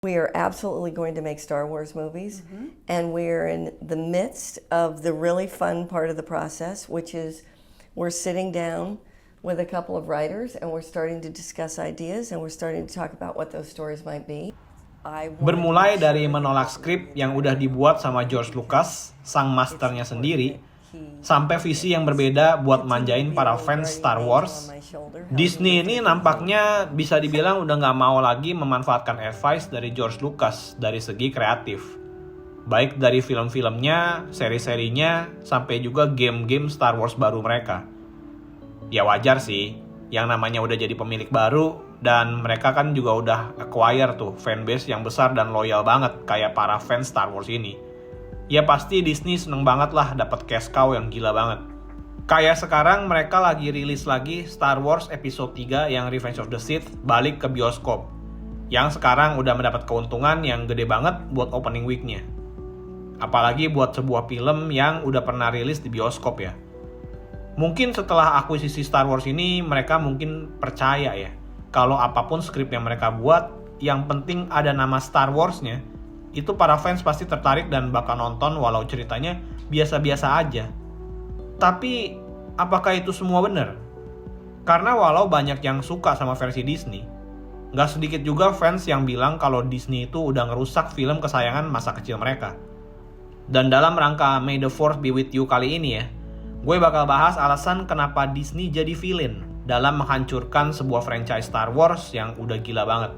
We are absolutely going to make Star Wars movies, and we're in the midst of the really fun part of the process, which is we're sitting down with a couple of writers and we're starting to discuss ideas and we're starting to talk about what those stories might be. Bermulai dari menolak skrip yang udah dibuat sama George Lucas, sang masternya sendiri, sampai visi yang berbeda buat manjain para fans Star Wars, Disney ini nampaknya bisa dibilang udah nggak mau lagi memanfaatkan advice dari George Lucas dari segi kreatif. Baik dari film-filmnya, seri-serinya, sampai juga game-game Star Wars baru mereka. Ya wajar sih, yang namanya udah jadi pemilik baru, dan mereka kan juga udah acquire tuh fanbase yang besar dan loyal banget kayak para fans Star Wars ini. Ya pasti Disney seneng banget lah dapat cash cow yang gila banget. Kayak sekarang mereka lagi rilis lagi Star Wars Episode 3 yang Revenge of the Sith balik ke bioskop. Yang sekarang udah mendapat keuntungan yang gede banget buat opening week-nya. Apalagi buat sebuah film yang udah pernah rilis di bioskop ya. Mungkin setelah akuisisi Star Wars ini mereka mungkin percaya ya, kalau apapun skrip yang mereka buat, yang penting ada nama Star Wars-nya, itu para fans pasti tertarik dan bakal nonton walau ceritanya biasa-biasa aja. Tapi, apakah itu semua benar? Karena walau banyak yang suka sama versi Disney, nggak sedikit juga fans yang bilang kalau Disney itu udah ngerusak film kesayangan masa kecil mereka. Dan dalam rangka May the Force be with you kali ini ya, gue bakal bahas alasan kenapa Disney jadi villain dalam menghancurkan sebuah franchise Star Wars yang udah gila banget.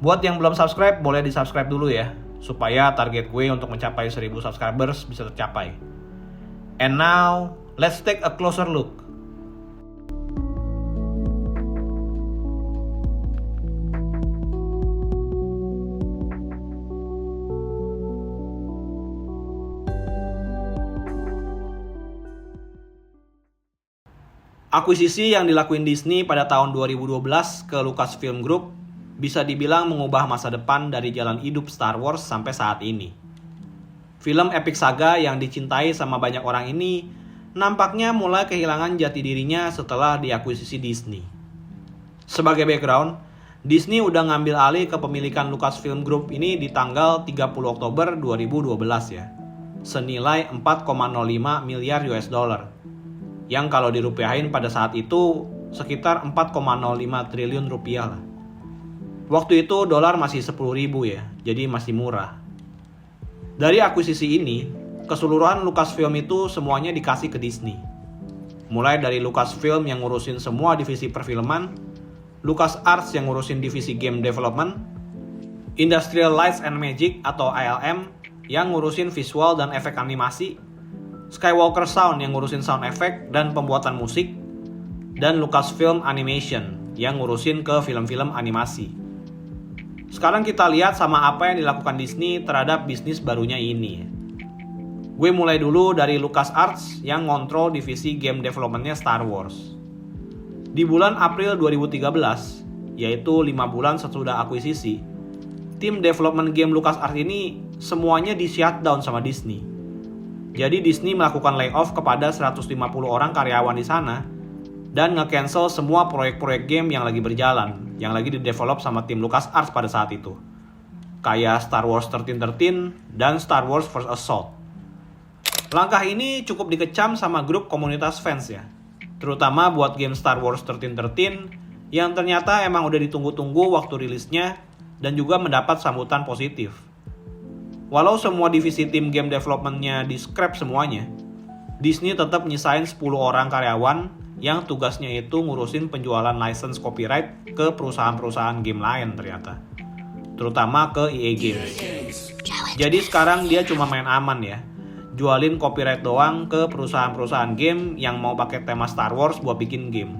Buat yang belum subscribe, boleh di-subscribe dulu ya, supaya target gue untuk mencapai 1000 subscribers bisa tercapai. And now, let's take a closer look. Akuisisi yang dilakuin Disney pada tahun 2012 ke Lucasfilm Group bisa dibilang mengubah masa depan dari jalan hidup Star Wars sampai saat ini. Film epic saga yang dicintai sama banyak orang ini nampaknya mulai kehilangan jati dirinya setelah diakuisisi Disney. Sebagai background, Disney udah ngambil alih kepemilikan Lucasfilm Group ini di tanggal 30 Oktober 2012 ya. Senilai 4,05 miliar US dollar. Yang kalau dirupiahin pada saat itu sekitar 4,05 triliun rupiah lah. Waktu itu dolar masih 10.000 ya, jadi masih murah. Dari akuisisi ini, keseluruhan Lucasfilm itu semuanya dikasih ke Disney. Mulai dari Lucasfilm yang ngurusin semua divisi perfilman, LucasArts yang ngurusin divisi game development, Industrial Lights and Magic atau ILM yang ngurusin visual dan efek animasi, Skywalker Sound yang ngurusin sound effect dan pembuatan musik, dan Lucasfilm Animation yang ngurusin ke film-film animasi. Sekarang kita lihat sama apa yang dilakukan Disney terhadap bisnis barunya ini. Gue mulai dulu dari LucasArts yang ngontrol divisi game developmentnya Star Wars. Di bulan April 2013, yaitu 5 bulan sesudah akuisisi, tim development game LucasArts ini semuanya di shutdown sama Disney. Jadi Disney melakukan layoff kepada 150 orang karyawan di sana dan nge-cancel semua proyek-proyek game yang lagi berjalan, yang lagi di-develop sama tim LucasArts pada saat itu. Kayak Star Wars 1313 dan Star Wars First Assault. Langkah ini cukup dikecam sama grup komunitas fans ya. Terutama buat game Star Wars 1313 yang ternyata emang udah ditunggu-tunggu waktu rilisnya dan juga mendapat sambutan positif. Walau semua divisi tim game development-nya di-scrap semuanya, Disney tetap nyisain 10 orang karyawan yang tugasnya itu ngurusin penjualan license copyright ke perusahaan-perusahaan game lain ternyata. Terutama ke EA Games. Jadi sekarang dia cuma main aman ya. Jualin copyright doang ke perusahaan-perusahaan game yang mau pakai tema Star Wars buat bikin game.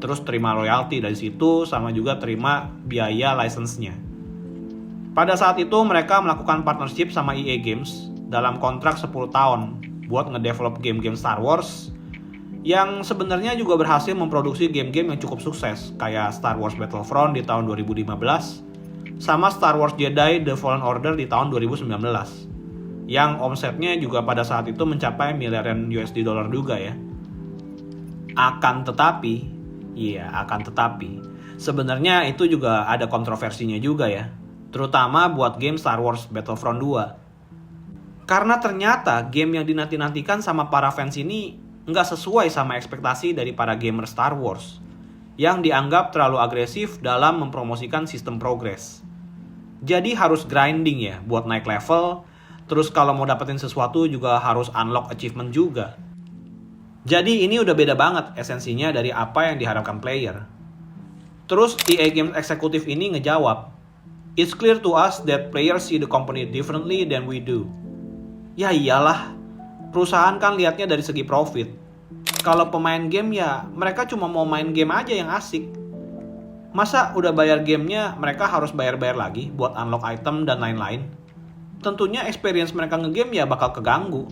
Terus terima royalti dari situ sama juga terima biaya license-nya. Pada saat itu mereka melakukan partnership sama EA Games dalam kontrak 10 tahun buat ngedevelop game-game Star Wars yang sebenarnya juga berhasil memproduksi game-game yang cukup sukses kayak Star Wars Battlefront di tahun 2015 sama Star Wars Jedi The Fallen Order di tahun 2019 yang omsetnya juga pada saat itu mencapai miliaran USD dollar juga ya. Akan tetapi sebenarnya itu juga ada kontroversinya juga ya. terutama buat game Star Wars Battlefront 2. Karena ternyata game yang dinanti-nantikan sama para fans ini nggak sesuai sama ekspektasi dari para gamer Star Wars, yang dianggap terlalu agresif dalam mempromosikan sistem progres. Jadi harus grinding ya buat naik level, terus kalau mau dapetin sesuatu juga harus unlock achievement juga. Jadi ini udah beda banget esensinya dari apa yang diharapkan player. Terus EA Games eksekutif ini ngejawab, "It's clear to us that players see the company differently than we do." Ya iyalah, perusahaan kan lihatnya dari segi profit. Kalau pemain game ya mereka cuma mau main game aja yang asik. Masa udah bayar gamenya mereka harus bayar-bayar lagi buat unlock item dan lain-lain? Tentunya experience mereka ngegame ya bakal keganggu.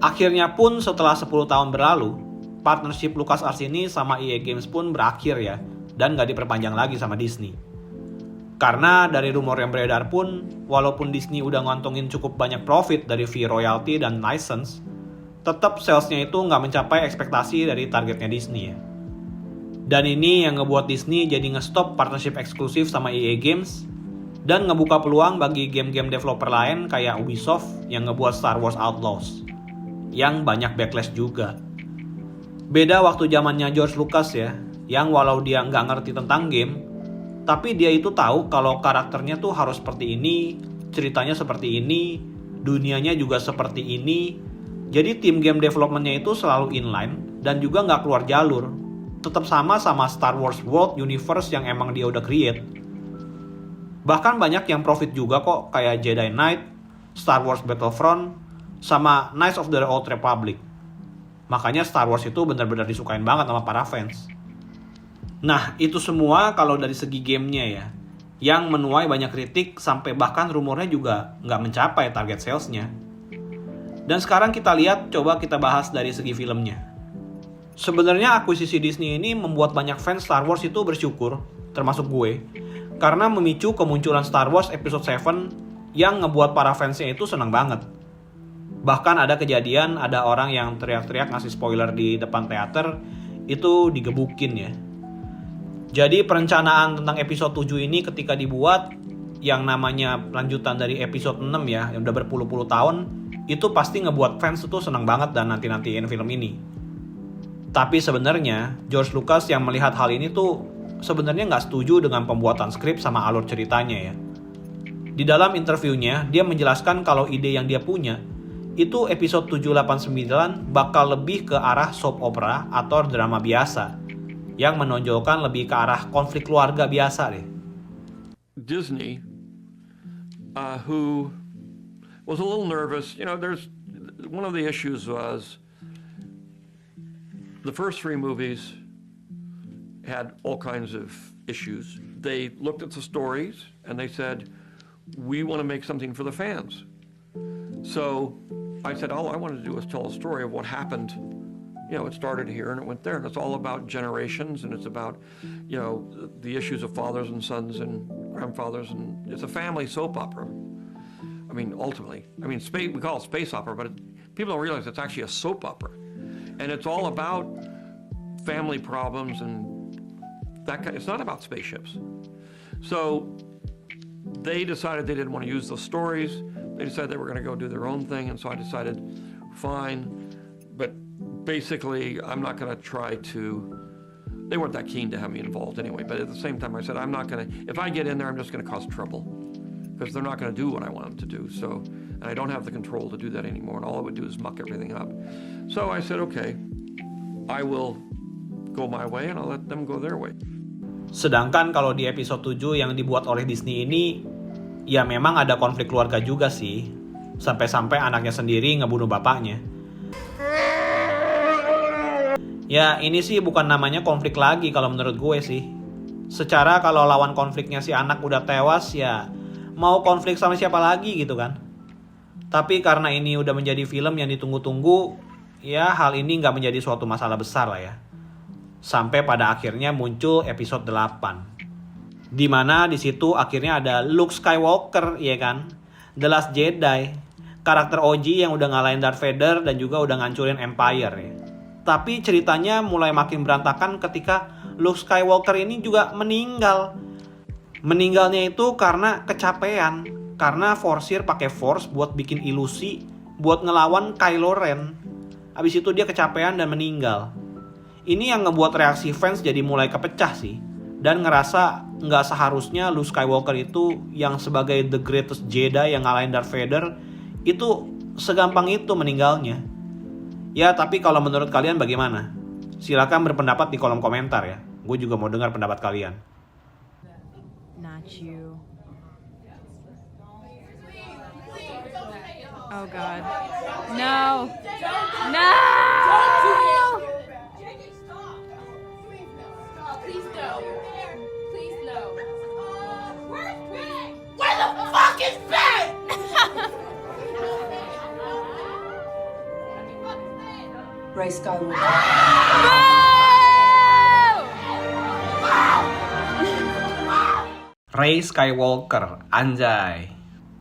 Akhirnya pun setelah 10 tahun berlalu, partnership LucasArts ini sama EA Games pun berakhir ya, dan gak diperpanjang lagi sama Disney. Karena dari rumor yang beredar pun, walaupun Disney udah ngantongin cukup banyak profit dari fee royalty dan license, tetap salesnya itu nggak mencapai ekspektasi dari targetnya Disney ya. Dan ini yang ngebuat Disney jadi nge-stop partnership eksklusif sama EA Games dan ngebuka peluang bagi game-game developer lain kayak Ubisoft yang ngebuat Star Wars Outlaws, yang banyak backlash juga. Beda waktu zamannya George Lucas ya, yang walau dia nggak ngerti tentang game, tapi dia itu tahu kalau karakternya tuh harus seperti ini, ceritanya seperti ini, dunianya juga seperti ini. Jadi tim game developmentnya itu selalu inline dan juga nggak keluar jalur. Tetap sama Star Wars World Universe yang emang dia udah create. Bahkan banyak yang profit juga kok, kayak Jedi Knight, Star Wars Battlefront, sama Knights of the Old Republic. Makanya Star Wars itu benar-benar disukain banget sama para fans. Nah, itu semua kalau dari segi gamenya ya, yang menuai banyak kritik sampai bahkan rumornya juga nggak mencapai target salesnya. Dan sekarang kita lihat, coba kita bahas dari segi filmnya. Sebenarnya akuisisi Disney ini membuat banyak fans Star Wars itu bersyukur, termasuk gue, karena memicu kemunculan Star Wars Episode 7 yang ngebuat para fansnya itu senang banget. Bahkan ada kejadian ada orang yang teriak-teriak ngasih spoiler di depan teater, itu digebukin ya. Jadi perencanaan tentang episode 7 ini ketika dibuat, yang namanya lanjutan dari episode 6 ya, yang udah berpuluh-puluh tahun, itu pasti ngebuat fans itu senang banget dan nanti-nantiin film ini. Tapi sebenarnya George Lucas yang melihat hal ini tuh sebenarnya nggak setuju dengan pembuatan skrip sama alur ceritanya ya. Di dalam interviewnya, dia menjelaskan kalau ide yang dia punya itu episode 789 bakal lebih ke arah soap opera atau drama biasa, yang menonjolkan lebih ke arah konflik keluarga biasa deh. Disney, who was a little nervous, there's one of the issues was the first 3 movies had all kinds of issues. They looked at the stories and they said, we want to make something for the fans. So I said, all I wanted to do was tell a story of what happened. It started here and it went there, and it's all about generations, and it's about, the issues of fathers and sons and grandfathers, and it's a family soap opera. Ultimately, space, we call it space opera, but people don't realize it's actually a soap opera. And it's all about family problems and that kind. It's not about spaceships. So they decided they didn't want to use those stories. They decided they were going to go do their own thing, and so I decided, fine. But basically, I'm not going to try to. They weren't that keen to have me involved anyway. But at the same time, I said, I'm not going to. If I get in there, I'm just going to cause trouble because they're not going to do what I want them to do. So, and I don't have the control to do that anymore. And all I would do is muck everything up. So I said, okay, I will go my way and I'll let them go their way. Sedangkan kalau di episode 7 yang dibuat oleh Disney ini, ya memang ada konflik keluarga juga sih. Sampai-sampai anaknya sendiri ngebunuh bapaknya. Ya ini sih bukan namanya konflik lagi kalau menurut gue sih. Secara kalau lawan konfliknya si anak udah tewas, ya mau konflik sama siapa lagi gitu kan. Tapi karena ini udah menjadi film yang ditunggu-tunggu, ya hal ini gak menjadi suatu masalah besar lah ya. Sampai pada akhirnya muncul episode 8. Dimana disitu akhirnya ada Luke Skywalker, ya kan? The Last Jedi, karakter OG yang udah ngalahin Darth Vader dan juga udah ngancurin Empire ya. Tapi ceritanya mulai makin berantakan ketika Luke Skywalker ini juga meninggal. Meninggalnya itu karena kecapean, karena forsir pakai Force buat bikin ilusi, buat ngelawan Kylo Ren. Abis itu dia kecapean dan meninggal. Ini yang ngebuat reaksi fans jadi mulai kepecah sih. Dan ngerasa nggak seharusnya Luke Skywalker itu yang sebagai the greatest Jedi yang ngalahin Darth Vader itu segampang itu meninggalnya. Ya tapi kalau menurut kalian bagaimana? Silakan berpendapat di kolom komentar ya. Gue juga mau dengar pendapat kalian. Not you. Oh God. No. No. Please no. Please no. Where the fuck is Ben? Ray Skywalker. Rey Skywalker, anjay.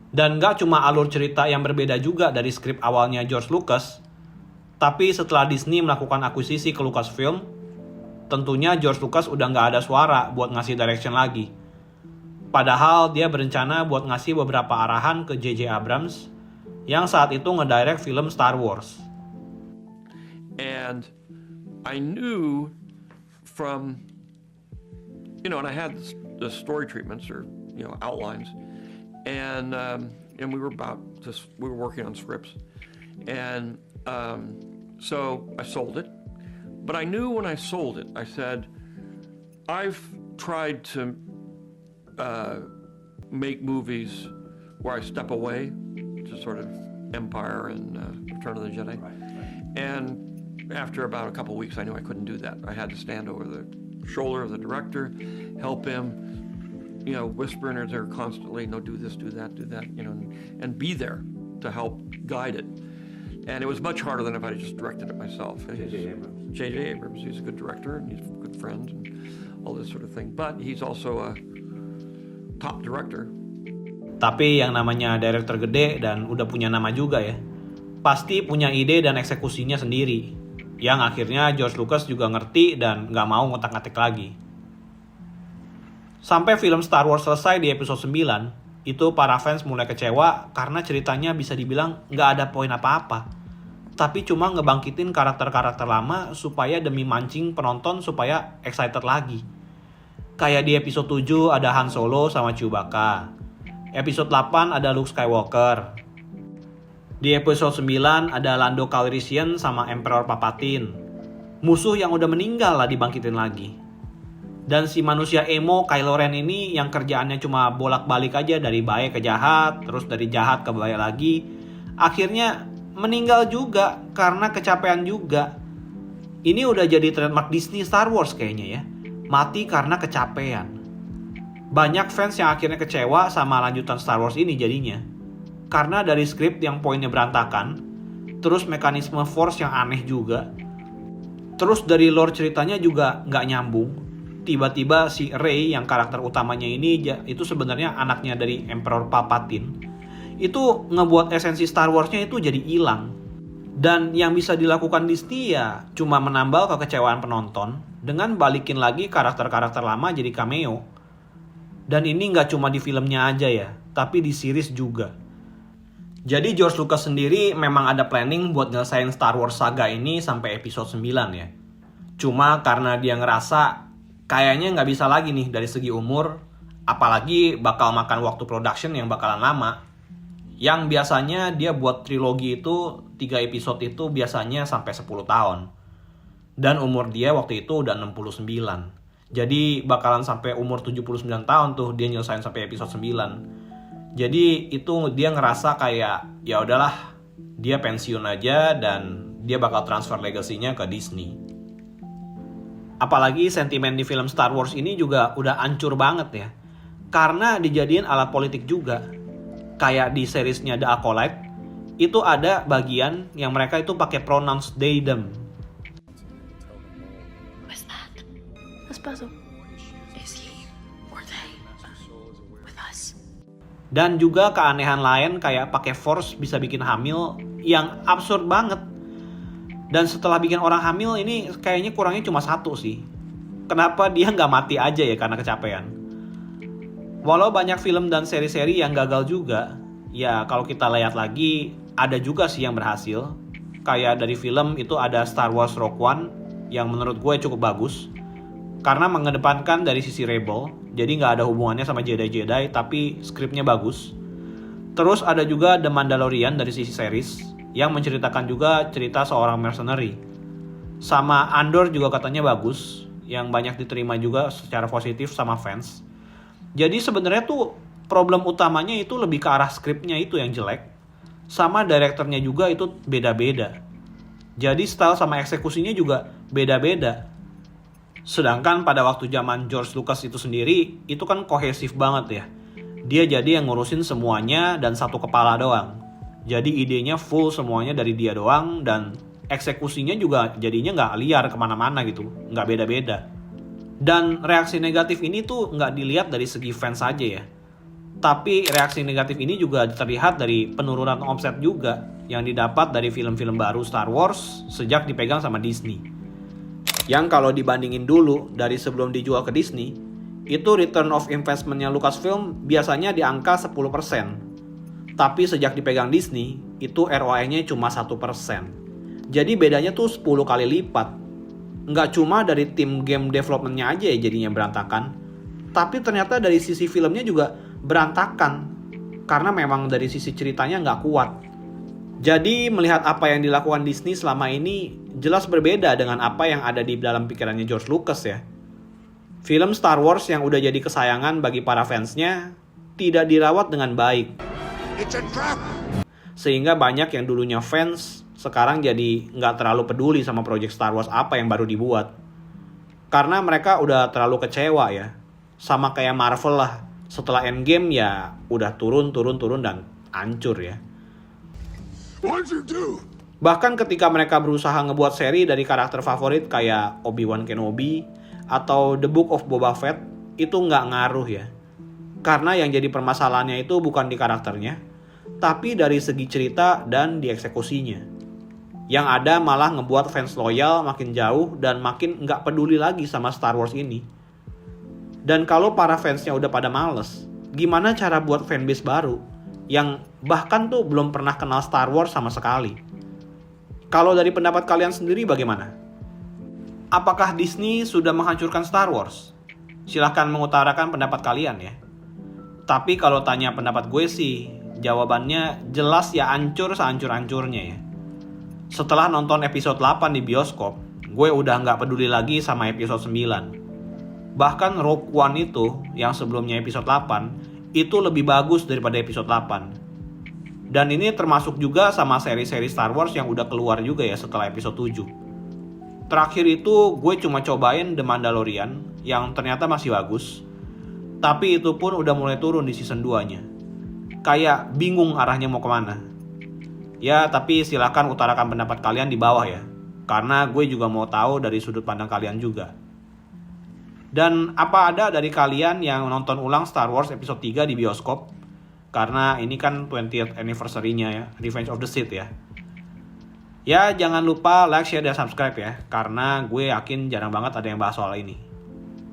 Dan gak cuma alur cerita yang berbeda juga dari skrip awalnya George Lucas, tapi setelah Disney melakukan akuisisi ke Lucasfilm, tentunya George Lucas udah gak ada suara buat ngasih direction lagi. Padahal dia berencana buat ngasih beberapa arahan ke J.J. Abrams yang saat itu ngedirect film Star Wars. And I knew from, and I had the story treatments or, outlines. And we were working on scripts. And so I sold it. But I knew when I sold it, I said, I've tried to make movies where I step away to sort of Empire and Return of the Jedi. And after about a couple weeks, I knew I couldn't do that. I had to stand over the shoulder of the director, help him, whisper in his ear constantly, no, do this, do that, and be there to help guide it. And it was much harder than if I just directed it myself. J.J. Abrams, he's a good director, and he's a good friend, and all this sort of thing. But he's also a top director. Tapi yang namanya director gede dan udah punya nama juga ya, pasti punya ide dan eksekusinya sendiri. Yang akhirnya George Lucas juga ngerti dan gak mau ngotak-ngatik lagi. Sampai film Star Wars selesai di episode 9, itu para fans mulai kecewa karena ceritanya bisa dibilang gak ada poin apa-apa. Tapi cuma ngebangkitin karakter-karakter lama supaya demi mancing penonton supaya excited lagi. Kayak di episode 7 ada Han Solo sama Chewbacca. Episode 8 ada Luke Skywalker. Di episode 9 ada Lando Calrissian sama Emperor Palpatine. Musuh yang udah meninggal lah dibangkitin lagi. Dan si manusia emo Kylo Ren ini yang kerjaannya cuma bolak-balik aja dari baik ke jahat, terus dari jahat ke baik lagi. Akhirnya meninggal juga karena kecapean juga. Ini udah jadi trademark Disney Star Wars kayaknya ya. Mati karena kecapean. Banyak fans yang akhirnya kecewa sama lanjutan Star Wars ini jadinya. Karena dari skrip yang poinnya berantakan, terus mekanisme Force yang aneh juga, terus dari lore ceritanya juga nggak nyambung. Tiba-tiba si Rey yang karakter utamanya ini itu sebenarnya anaknya dari Emperor Palpatine. Itu ngebuat esensi Star Wars-nya itu jadi hilang. Dan yang bisa dilakukan Disney ya cuma menambal kekecewaan penonton dengan balikin lagi karakter-karakter lama jadi cameo. Dan ini nggak cuma di filmnya aja ya, tapi di series juga. Jadi George Lucas sendiri memang ada planning buat nyelesain Star Wars saga ini sampai episode 9 ya. Cuma karena dia ngerasa kayaknya nggak bisa lagi nih dari segi umur, apalagi bakal makan waktu production yang bakalan lama. Yang biasanya dia buat trilogi itu 3 episode itu biasanya sampai 10 tahun. Dan umur dia waktu itu udah 69. Jadi bakalan sampai umur 79 tahun tuh dia nyelesain sampai episode 9. Jadi itu dia ngerasa kayak ya udahlah, dia pensiun aja dan dia bakal transfer legasinya ke Disney. Apalagi sentimen di film Star Wars ini juga udah hancur banget ya. Karena dijadiin alat politik juga. Kayak di seriesnya The Acolyte, itu ada bagian yang mereka itu pakai pronouns they them. What's that? Esposo. Is he or they with us? Dan juga keanehan lain kayak pakai Force bisa bikin hamil yang absurd banget. Dan setelah bikin orang hamil ini kayaknya kurangnya cuma satu sih. Kenapa dia nggak mati aja ya karena kecapean? Walau banyak film dan seri-seri yang gagal juga, ya kalau kita lihat lagi, ada juga sih yang berhasil. Kayak dari film itu ada Star Wars Rogue One, yang menurut gue cukup bagus. Karena mengedepankan dari sisi rebel, jadi nggak ada hubungannya sama Jedi-Jedi, tapi skripnya bagus. Terus ada juga The Mandalorian dari sisi series, yang menceritakan juga cerita seorang mercenary. Sama Andor juga katanya bagus, yang banyak diterima juga secara positif sama fans. Jadi sebenarnya tuh problem utamanya itu lebih ke arah skripnya itu yang jelek, sama direkturnya juga itu beda-beda. Jadi style sama eksekusinya juga beda-beda. Sedangkan pada waktu zaman George Lucas itu sendiri, itu kan kohesif banget ya. Dia jadi yang ngurusin semuanya dan satu kepala doang. Jadi idenya full semuanya dari dia doang, dan eksekusinya juga jadinya nggak liar kemana-mana gitu, nggak beda-beda. Dan reaksi negatif ini tuh nggak dilihat dari segi fans aja ya. Tapi reaksi negatif ini juga terlihat dari penurunan omset juga yang didapat dari film-film baru Star Wars sejak dipegang sama Disney. Yang kalau dibandingin dulu dari sebelum dijual ke Disney, itu return of investment-nya Lucasfilm biasanya di angka 10%. Tapi sejak dipegang Disney, itu ROI-nya cuma 1%. Jadi bedanya tuh 10 kali lipat. Nggak cuma dari tim game development-nya aja ya jadinya berantakan, tapi ternyata dari sisi filmnya juga berantakan. Karena memang dari sisi ceritanya nggak kuat. Jadi melihat apa yang dilakukan Disney selama ini jelas berbeda dengan apa yang ada di dalam pikirannya George Lucas ya. Film Star Wars yang udah jadi kesayangan bagi para fansnya tidak dirawat dengan baik. Sehingga banyak yang dulunya fans sekarang jadi nggak terlalu peduli sama project Star Wars apa yang baru dibuat. Karena mereka udah terlalu kecewa ya. Sama kayak Marvel lah. Setelah Endgame ya udah turun dan hancur ya. Bahkan ketika mereka berusaha ngebuat seri dari karakter favorit kayak Obi-Wan Kenobi atau The Book of Boba Fett, itu nggak ngaruh ya. Karena yang jadi permasalahannya itu bukan di karakternya, tapi dari segi cerita dan di eksekusinya. Yang ada malah ngebuat fans loyal makin jauh dan makin nggak peduli lagi sama Star Wars ini. Dan kalau para fansnya udah pada males, gimana cara buat fanbase baru yang bahkan tuh belum pernah kenal Star Wars sama sekali? Kalau dari pendapat kalian sendiri bagaimana? Apakah Disney sudah menghancurkan Star Wars? Silahkan mengutarakan pendapat kalian ya. Tapi kalau tanya pendapat gue sih, jawabannya jelas ya hancur sehancur-hancurnya ya. Setelah nonton episode 8 di bioskop, gue udah nggak peduli lagi sama episode 9. Bahkan Rogue One itu, yang sebelumnya episode 8, itu lebih bagus daripada episode 8. Dan ini termasuk juga sama seri-seri Star Wars yang udah keluar juga ya setelah episode 7. Terakhir itu gue cuma cobain The Mandalorian, yang ternyata masih bagus. Tapi itu pun udah mulai turun di season 2-nya. Kayak bingung arahnya mau kemana. Ya, tapi silakan utarakan pendapat kalian di bawah ya. Karena gue juga mau tahu dari sudut pandang kalian juga. Dan apa ada dari kalian yang nonton ulang Star Wars episode 3 di bioskop? Karena ini kan 20th anniversary-nya ya, Revenge of the Sith ya. Ya, jangan lupa like, share, dan subscribe ya. Karena gue yakin jarang banget ada yang bahas soal ini.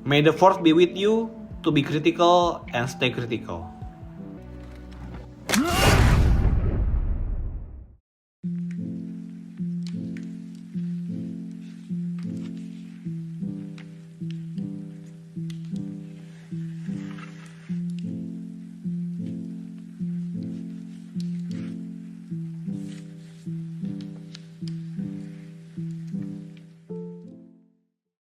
May the Force be with you, to be critical and stay critical.